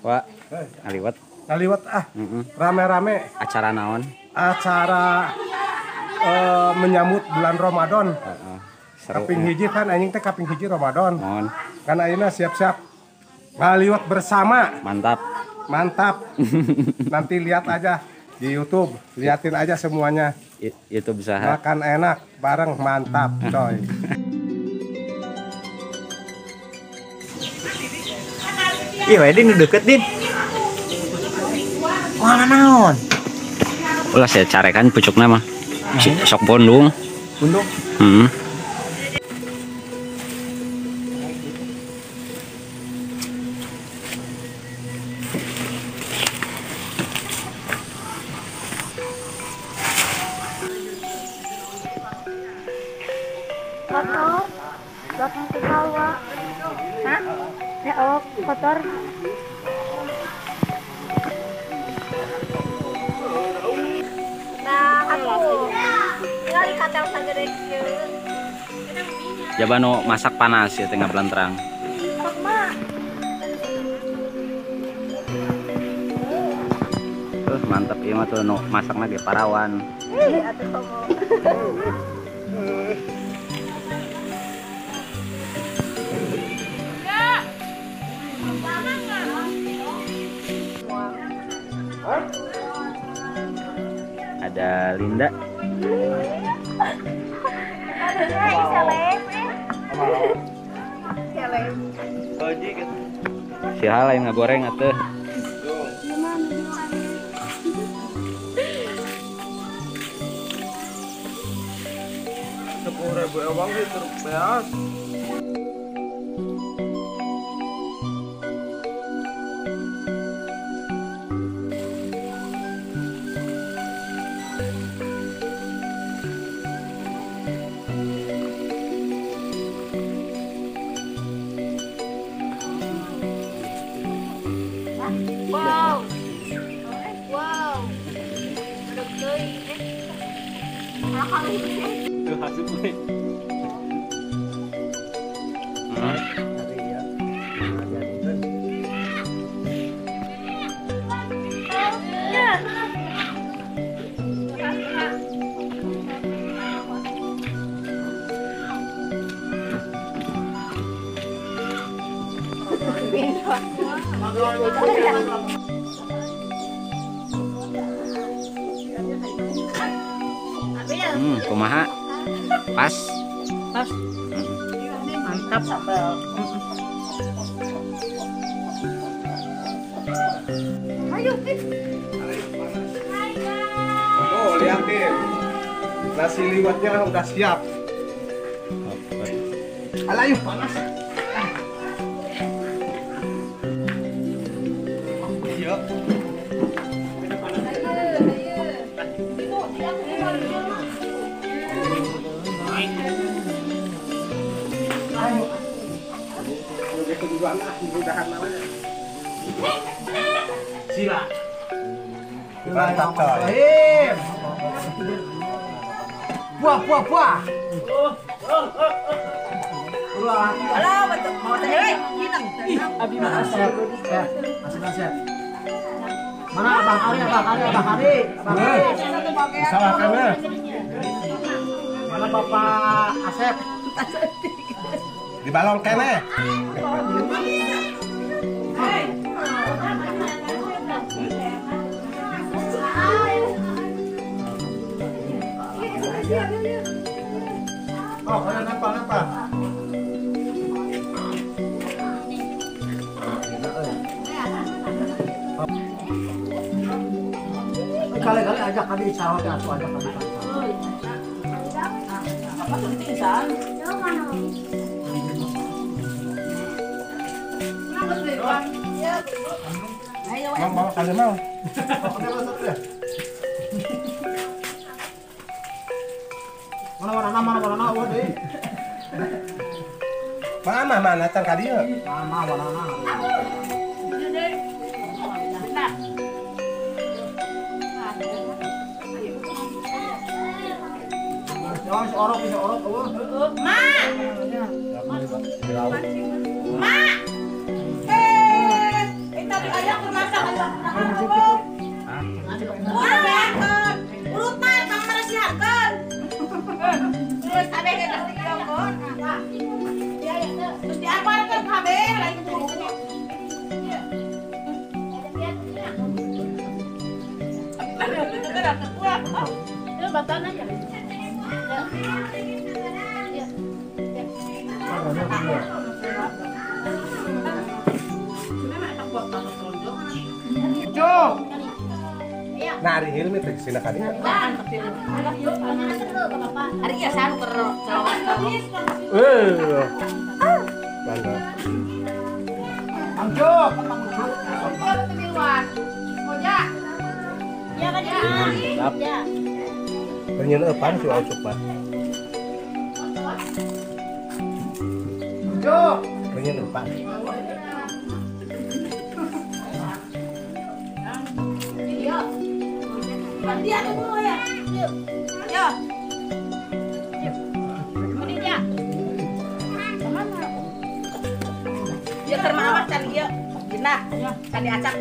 Wah, ngaliwat. Ngaliwat rame-rame. Acara naon? Acara menyambut bulan Ramadan. Seru. Kaping hiji kan anjing teh kaping hiji Ramadan. Naon? Kan ayeuna siap-siap ngaliwat bersama. Mantap. Mantap. Nanti lihat aja di YouTube, liatin aja semuanya. YouTube saha. Makan enak bareng mantap, coy. Iya, Din deket Din. Mana naon? Ulah saya carekan pucukna mah. Sok bondung. Bondung. Kotor, datang ke sawah. Hah? Ya oh, kotor. Nah, aku tinggal di katel saja deh. Coba no masak panas ya tengah bulan terang. Mak. Mantap ieu mah tuh no masakna ge parawan. Atuh komo. Ada Linda. Si hal lain ngagoreng atuh. Ribu ewang itu beas. Wow. Wow. Tuh hasil gue. Kumaha? Pas. Pas. Mantap sambal. Ayo, Oh, liatin. Nasi liwetnya udah siap. Alah, yuk panas. Siap. Sila. Mantap coy. Buah. Halo, betul. Mau teh hilang. Abi mah asep. Asep. Mana Abang Ari? Bisa makannya. Mana Bapak Asep? Di balon kene. Oh, kenapa? Kali-kali ajak kami sawah ke aku ajak kami. Apa tuh ditinggal? Mau kalian mau? Mana oh deh. Mana can ka dieu? Mana. Jangan seorok eueuh. Mak. Mak. Tadi ayam Itu bantuan aja. Nah, hari Hilmi teh sina kali. Hari ya sanu terus. Mana? Amjuk. Ya kan ya. Ya. Penyen eupan si Aucuk mah. Amjuk. Penyen eupan. Dia dulu ya. Yuk. Ayo. Ini dia. Mana? Dia termawar cari dia. Gina, cari acak.